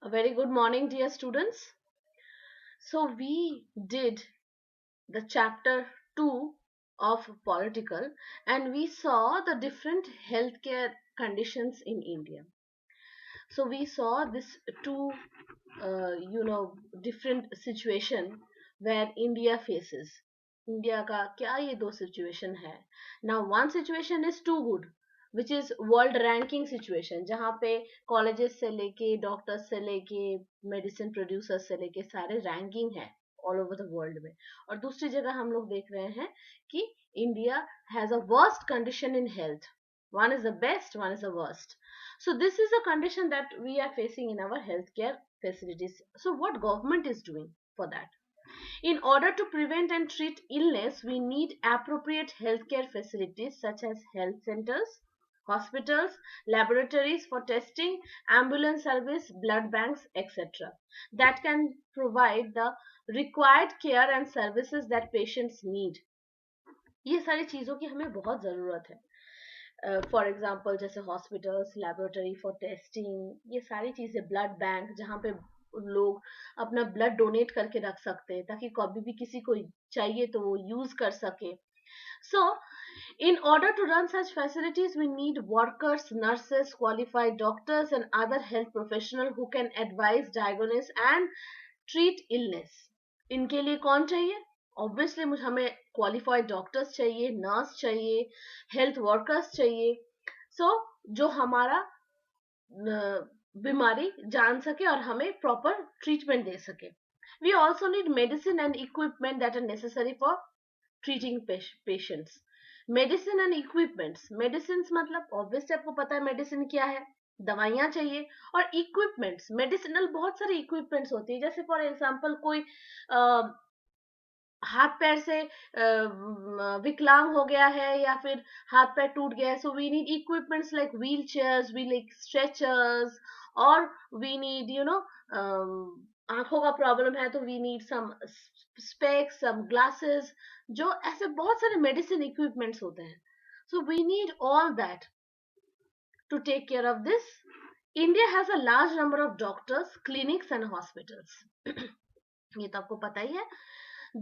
A very good morning, dear students. So, we did the chapter 2 of political and we saw the different healthcare conditions in India. So, we saw this two, different situation where India faces. India का क्या ये दो situation है. Now one situation is too good, which is world ranking situation, जहाँ पे colleges से लेके doctors से लेके मेडिसिन प्रोड्यूसर्स से लेके सारे रैंकिंग है ऑल ओवर द वर्ल्ड में. और दूसरी जगह हम लोग देख रहे हैं कि India has a worst condition in health. One is the best, one is the worst. So this is a condition that we are facing in our healthcare facilities. So what government is doing for that? In order to prevent and treat illness, we need appropriate healthcare facilities such as health centers, hospitals, laboratories for testing, ambulance service, blood banks, etc. that can provide the required care and services that patients need. ये सारी चीजों की हमें बहुत जरूरत है. For example जैसे hospitals, laboratory for testing, ये सारी चीजें, ब्लड बैंक जहाँ पे लोग अपना ब्लड डोनेट करके रख सकते हैं ताकि कभी भी किसी को चाहिए तो वो यूज कर सके. So, in order to run such facilities, we need workers, nurses, qualified doctors, and other health professionals who can advise, diagnose, and treat illness. इनके लिए कौन चाहिए? ऑब्वियसली मुझे हमें क्वालिफाइड डॉक्टर्स चाहिए, नर्स चाहिए, हेल्थ वर्कर्स चाहिए. सो जो हमारा बीमारी जान सके और हमें प्रॉपर ट्रीटमेंट दे सके. We also need medicine and equipment that are necessary for treating patients. Medicine and equipments, medicine मतलब ऑब्वियसली आपको पता है मेडिसिन क्या है, दवाइयाँ चाहिए. और इक्विपमेंट्स, मेडिसिनल बहुत सारे इक्विपमेंट्स होती है. जैसे फॉर एग्जांपल कोई हाथ पैर से विकलांग हो गया है या फिर हाथ पैर टूट गया है, so we need equipments like wheelchairs, we like stretchers, और वी नीड आंखों का प्रॉब्लम है तो we need some specs, some glasses. जो ऐसे बहुत सारे मेडिसिन इक्विपमेंट्स होते हैं. So we need all that to take care of this. India has a large number of doctors, clinics and hospitals. ये तो आपको पता ही है.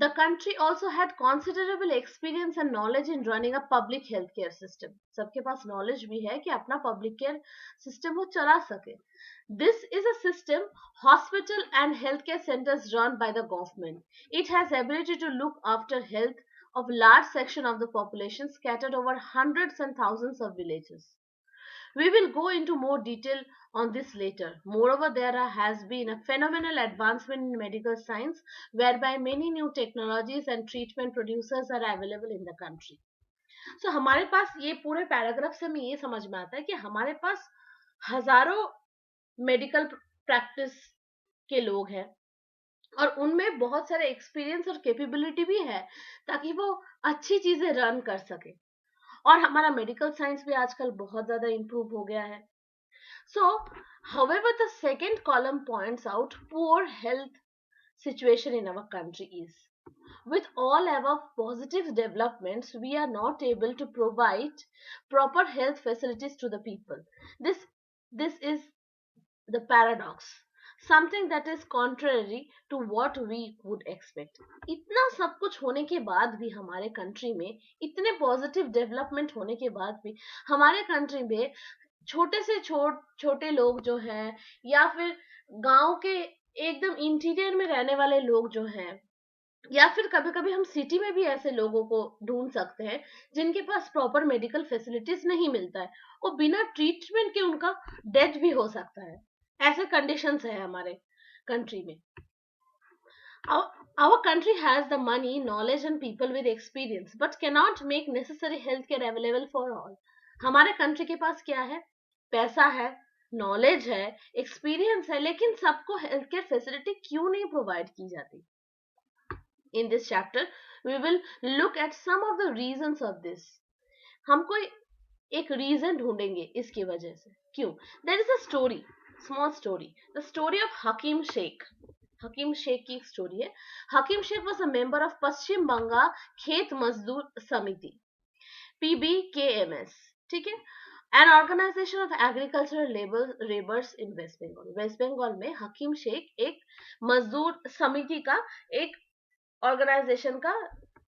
The country also had considerable experience and knowledge in running a public healthcare system. सबके पास knowledge भी है कि अपना public care system वो चला सके. This is a system hospital and healthcare centers run by the government. It has ability to look after health of large section of the population scattered over hundreds and thousands of villages. We will go into more detail on this later. Moreover, there has been a phenomenal advancement in medical science whereby many new technologies and treatment producers are available in the country. So हमारे पास ये पूरे paragraph से हमें ये समझ में आता है कि हमारे पास हजारों मेडिकल प्रैक्टिस के लोग हैं और उनमें बहुत सारे एक्सपीरियंस और कैपेबिलिटी भी है ताकि वो अच्छी चीजें रन कर सके. और हमारा मेडिकल साइंस भी आजकल बहुत ज्यादा इम्प्रूव हो गया है. So, however, the second column points out poor health situation in our country is. With all above positive developments, we are not able to provide proper health facilities to the people. This is the paradox. Something that is contrary to what we would expect. इतना सब कुछ होने के बाद भी हमारे country में, इतने पॉजिटिव डेवलपमेंट होने के बाद भी हमारे कंट्री में छोटे से छोटे लोग जो हैं या फिर गांव के एकदम इंटीरियर में रहने वाले लोग जो हैं, या फिर कभी कभी हम सिटी में भी ऐसे लोगों को ढूंढ सकते हैं जिनके पास प्रॉपर मेडिकल फैसिलिटीज नहीं मिलता है, वो बिना ट्रीटमेंट के उनका डेथ भी हो सकता है. ऐसे कंडीशंस है हमारे कंट्री में. Our country has the money, knowledge and people with experience but cannot make necessary healthcare available for all. हमारे कंट्री के पास क्या है? पैसा है, नॉलेज है, एक्सपीरियंस है, लेकिन सबको हेल्थ केयर फैसिलिटी क्यों नहीं प्रोवाइड की जाती? In this chapter, we will look at some of the reasons of this. हम कोई एक रीजन ढूंढेंगे इसकी वजह से. क्यों? There is a story, small story, the story of Hakim Sheikh. हकीम शेख की एक स्टोरी है. Hakim Sheikh was a member of Paschim Bangal Khet Mazdoor Samiti, PBKMS. ठीक है. An organisation of agricultural labours in West Bengal में हकीम शेख एक मजदूर समिति का एक ऑर्गेनाइजेशन का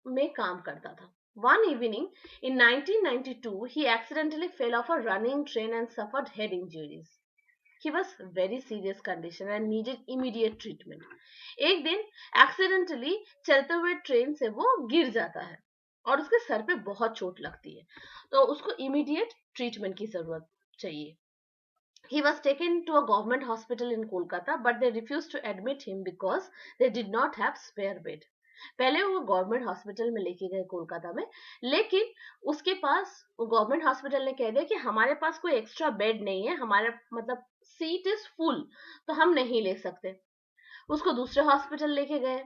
में काम करता था. One evening in 1992, he accidentally fell off a running train and suffered head injuries. He was very serious condition and needed immediate treatment. एक दिन एक्सीडेंटली चलते हुए ट्रेन से वो गिर जाता है और उसके सर पे बहुत चोट लगती है, तो उसको इमीडिएट ट्रीटमेंट की जरूरत चाहिए. He was taken to a government hospital in Kolkata, but they refused to admit him because they did not have spare bed. पहले वो गवर्नमेंट हॉस्पिटल में लेके गए कोलकाता में, लेकिन उसके पास गवर्नमेंट हॉस्पिटल ने कह दिया कि हमारे पास कोई एक्स्ट्रा बेड नहीं है, हमारे मतलब सीट इज फुल, तो हम नहीं ले सकते. उसको दूसरे हॉस्पिटल लेके गए.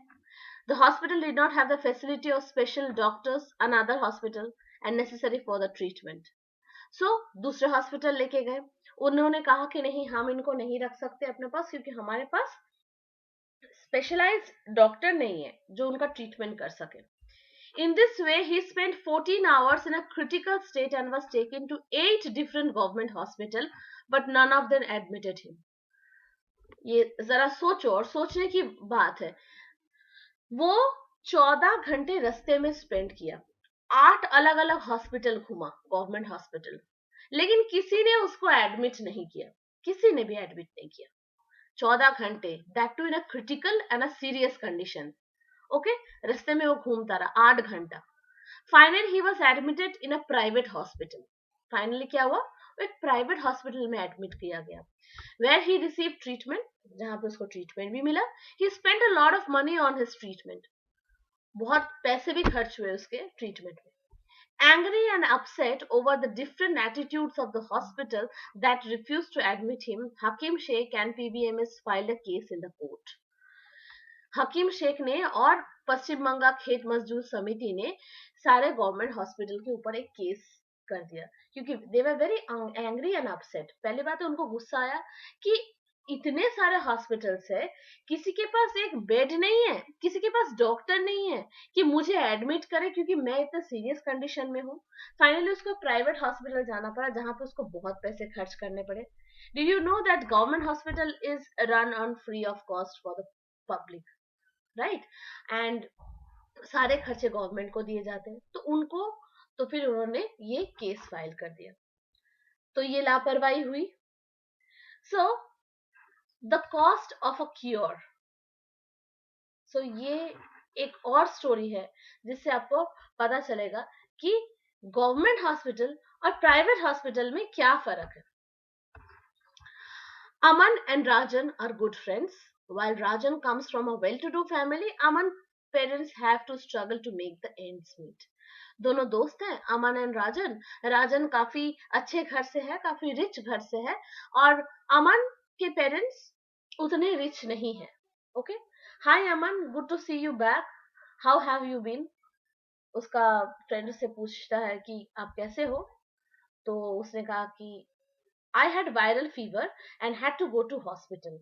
The hospital did not have the facility of special doctors another hospital and necessary for the treatment. So दूसरे हॉस्पिटल लेके गए. उन्होंने कहा कि नहीं, हम इनको नहीं रख सकते अपने पास क्योंकि हमारे पास स्पेशलाइज्ड डॉक्टर नहीं है जो उनका ट्रीटमेंट कर सके. In this way, he spent 14 hours in a critical state and was taken to 8 different government hospitals, but none of them admitted him. ये जरा सोचो, और सोचने की बात है. वो 14 घंटे रास्ते में स्पेंड किया, 8 अलग अलग हॉस्पिटल घूमा, गवर्नमेंट हॉस्पिटल, लेकिन किसी ने उसको एडमिट नहीं किया, किसी ने भी एडमिट नहीं किया. 14 घंटे, that too in a critical and a serious condition. Okay, रास्ते में वो घूमता रहा 8 घंटा. Finally he was admitted in a private hospital. Finally क्या हुआ, वो एक प्राइवेट हॉस्पिटल में एडमिट किया गया, वेयर ही रिसीव ट्रीटमेंट, जहां पे उसको ट्रीटमेंट भी मिला. He spend a lot of money on his treatment. बहुत पैसे भी खर्च हुए उसके ट्रीटमेंट में. Angry and upset over the different attitudes of the hospital that refused to admit him, Hakim Sheikh and PBMS filed a case in the court. हकीम शेख ने और पश्चिम बंगाल खेत मजदूर समिति ने सारे गवर्नमेंट हॉस्पिटल के ऊपर एक केस कर दिया, क्योंकि they were very angry and upset. पहली बात है, उनको गुस्सा आया कि इतने सारे हॉस्पिटल्स है, किसी के पास एक बेड नहीं है, किसी के पास डॉक्टर नहीं है कि मुझे एडमिट करे क्योंकि मैं इतना सीरियस कंडीशन में हूँ. फाइनली उसको प्राइवेट हॉस्पिटल जाना पड़ा जहां पे उसको बहुत पैसे खर्च करने पड़े. Do you know that government hospital is run on free of cost for the public, right? And सारे खर्चे गवर्नमेंट को दिए जाते हैं, तो उनको, तो फिर उन्होंने ये केस फाइल कर दिया. तो ये लापरवाही हुई. So the cost of a cure. So ये एक और स्टोरी है जिससे आपको पता चलेगा कि गवर्नमेंट हॉस्पिटल और प्राइवेट हॉस्पिटल में क्या फर्क है. Aman and Rajan are good friends. While Rajan comes from a well-to-do family, Aman's parents have to struggle to make the ends meet. दोनों दोस्त हैं, अमन एंड राजन. राजन काफी अच्छे घर से है, काफी रिच घर से है, और अमन के पेरेंट्स उतने रिच नहीं है. Okay, hi Aman, good to see you back, how have you been. उसका फ्रेंड से पूछता है कि आप कैसे हो, तो उसने कहा कि I had viral fever and had to go to hospital.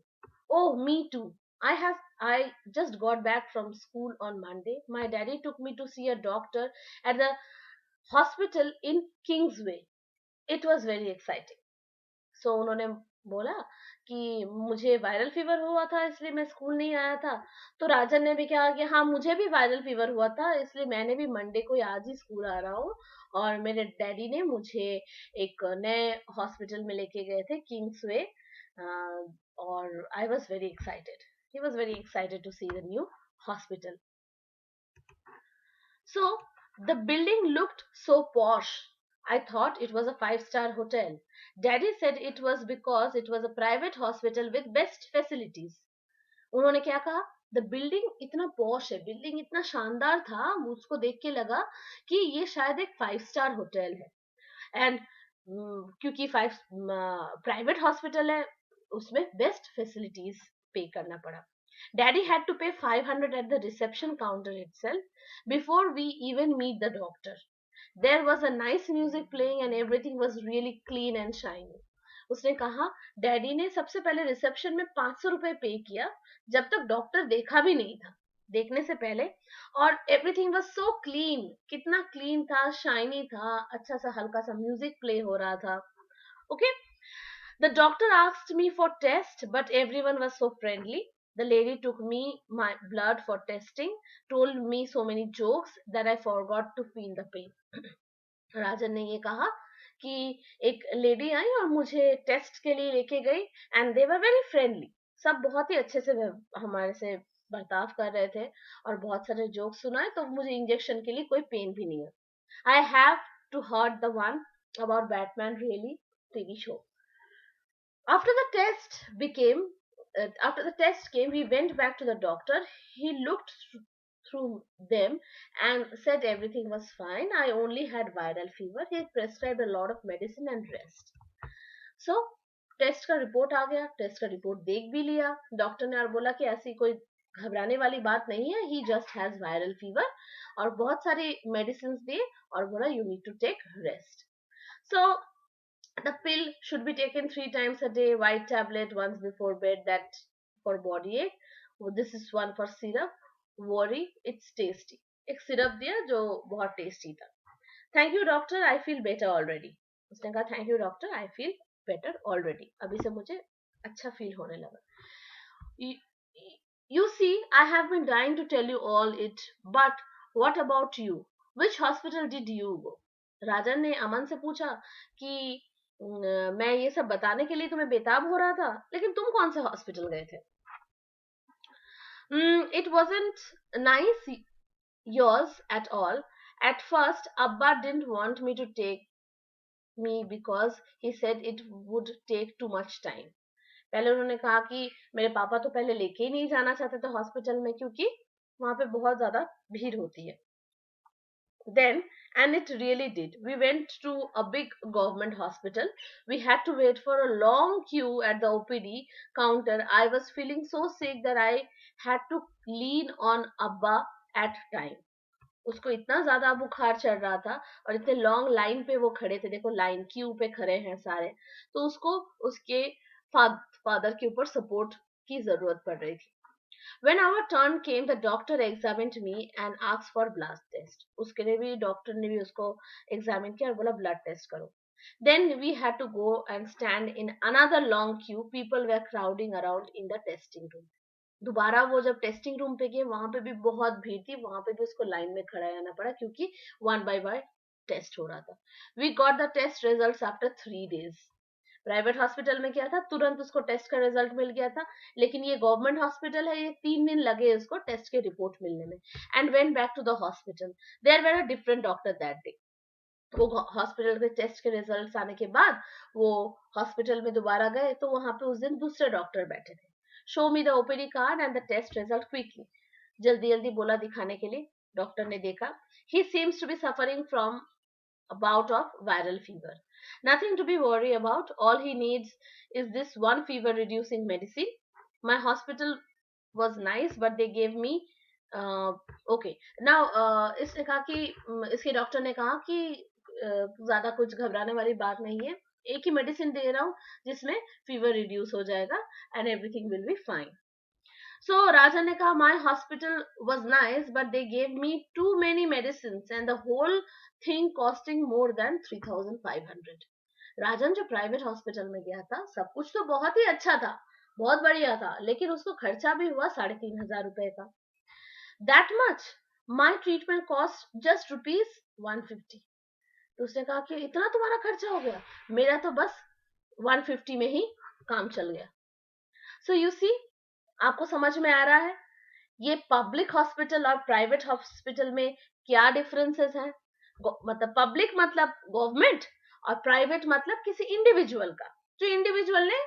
Oh, me too. I just got back from school on Monday. My daddy took me to see a doctor at the hospital in Kingsway. It was very exciting. So उन्होंने बोला कि मुझे viral fever हुआ था इसलिए मैं school नहीं आया था. तो राजन ने भी कहा कि हाँ, मुझे भी वायरल फीवर हुआ था इसलिए मैंने भी मंडे को आज ही स्कूल आ रहा हूँ, और मेरे डैडी ने मुझे एक नए हॉस्पिटल में लेके गए थे, किंग्सवे, और I was very excited. He was very excited to see the new hospital. So the building looked so posh. I thought it was a five-star hotel. Daddy said it was because it was a private hospital with best facilities. उन्होंने क्या कहा, the building इतना posh है, building इतना शानदार था, मुझको देख के लगा कि ये शायद एक 5 स्टार होटल है. एंड क्योंकि 5 प्राइवेट हॉस्पिटल है, उसमें बेस्ट फैसिलिटीज पे करना पड़ा. Daddy had to pay 500 at the reception counter itself before we even meet the doctor. There was a nice music playing and everything was really clean and shiny. उसने कहा daddy ने सबसे पहले reception में 500 रुपए पे किया, जब तक डॉक्टर देखा भी नहीं था, देखने से पहले, और एवरीथिंग वाज सो क्लीन, कितना क्लीन था, शाइनी था, अच्छा सा हल्का सा म्यूजिक प्ले हो रहा था. Okay, the doctor asked me for test, but everyone was so friendly. The lady took me my blood for testing, told me so many jokes that I forgot to feel the pain. राजन ने ये कहा कि एक lady आई और मुझे test के लिए लेके गई, and they were very friendly. सब बहुत ही अच्छे से हमारे से बर्ताव कर रहे थे और बहुत सारे जोक सुनाए, तो मुझे इंजेक्शन के लिए कोई पेन भी नहीं है. I have to hurt the one about Batman really TV show. After the test became, after the test came, we went back to the doctor. He looked through them and said everything was fine. I only had viral fever. He prescribed a lot of medicine and rest. So test का report आ गया, test का report देख भी लिया. Doctor ने और बोला कि ऐसी कोई घबराने वाली बात नहीं है, he just has viral fever, और बहुत सारी मेडिसिन दिए और बोला you need to take rest. So the pill should be taken 3 times a day, white tablet once before bed, that for body ache. This is one for syrup. Worry, it's tasty. एक syrup दिया जो बहुत tasty था. Thank you doctor, I feel better already. उसने कहा thank you doctor, I feel better already. अभी से मुझे अच्छा फील होने लगा. You see, I have been dying to tell you all it, but what about you? Which hospital did you go? राजन ने अमन से पूछा कि मैं ये सब बताने के लिए तुम्हें बेताब हो रहा था, लेकिन तुम कौन से हॉस्पिटल गए थे? It wasn't nice yours at all. At first, Abba didn't want me to take me because he said it would take too much time. पहले उन्होंने कहा कि मेरे पापा तो पहले लेके ही नहीं जाना चाहते थे हॉस्पिटल में, क्योंकि वहां पे बहुत ज्यादा भीड़ होती है. Then, and it really did, we went to a big government hospital. We had to wait for a long queue at the OPD counter. I was feeling so sick that I had to lean on Abba at time. उसको इतना ज्यादा बुखार चढ़ रहा था और इतने long line पे वो खड़े थे. देखो लाइन क्यू पे खड़े हैं सारे, तो उसको उसके फादर के ऊपर सपोर्ट की जरूरत पड़ रही थी. When our turn came, the doctor examined me and asked for blood test. उसके लिए भी डॉक्टर ने भी उसको एग्जामिन किया और बोला ब्लड टेस्ट करो. Then we had to go and stand in another long queue. People were crowding around in the testing room. दोबारा वो जब टेस्टिंग रूम पे गए, वहां पे भी बहुत भीड़ थी. वहां पे भी उसको लाइन में खड़ा रहना पड़ा क्योंकि वन बाय वन टेस्ट हो रहा था. We got the test results after 3 days. Private hospital में क्या था, तुरंत उसको टेस्ट का रिजल्ट मिल गया था. लेकिन ये गवर्नमेंट हॉस्पिटल है, ये 3 दिन लगे उसको टेस्ट के रिपोर्ट मिलने में. And went back to the hospital. There were a different doctor that day. वो हॉस्पिटल के टेस्ट के रिजल्ट्स आने के बाद वो हॉस्पिटल में दोबारा गए, तो वहां पे उस दिन दूसरे डॉक्टर बैठे थे. Show me the OPD card and the test result quickly. जल्दी जल्दी बोला दिखाने के लिए. डॉक्टर ने देखा, he seems to be suffering from a bout of viral fever. Nothing to be worried about. All he needs is this one fever reducing medicine. My hospital was nice, but they gave me okay. Now इसने कहा कि इसके doctor ने कहा कि ज्यादा कुछ घबराने वाली बात नहीं है. एक ही मेडिसिन दे रहा हूँ जिसमें फीवर रिड्यूस हो जाएगा and everything will be fine. So Raja ne kaha, my hospital was nice, but they gave me too many medicines and the whole thing costing more than 3,500. राजन जो प्राइवेट हॉस्पिटल में गया था, सब कुछ तो बहुत ही अच्छा था, बहुत बढ़िया था, लेकिन उसको खर्चा भी हुआ 3,500 का. That much? My treatment cost just ₹150. तो उसने कहा कि इतना तुम्हारा खर्चा हो गया, मेरा तो बस 150 में ही काम चल गया. So you see, आपको समझ में आ रहा है ये पब्लिक हॉस्पिटल और प्राइवेट हॉस्पिटल में क्या डिफरेंसेस हैं. मतलब पब्लिक मतलब गवर्नमेंट और प्राइवेट मतलब किसी इंडिविजुअल का, जो इंडिविजुअल ने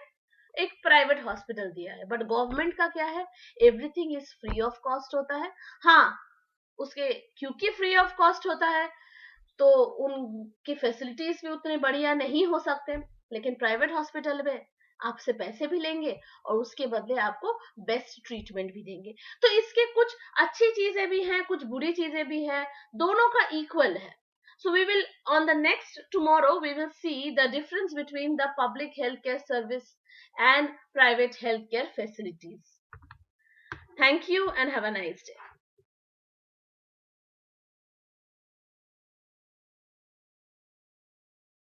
एक प्राइवेट हॉस्पिटल दिया है. बट गवर्नमेंट का क्या है, everything is free of cost होता है. हाँ, उसके क्योंकि फ्री ऑफ कॉस्ट होता है तो उनकी फैसिलिटीज भी उतने बढ़िया नहीं हो सकते. लेकिन प्राइवेट हॉस्पिटल में आपसे पैसे भी लेंगे और उसके बदले आपको बेस्ट ट्रीटमेंट भी देंगे. तो इसके कुछ अच्छी चीजें भी हैं, कुछ बुरी चीजें भी हैं, दोनों का इक्वल है. So we will, on the next tomorrow, we will see the difference between the public healthcare service and private healthcare facilities. Thank you and have a nice day.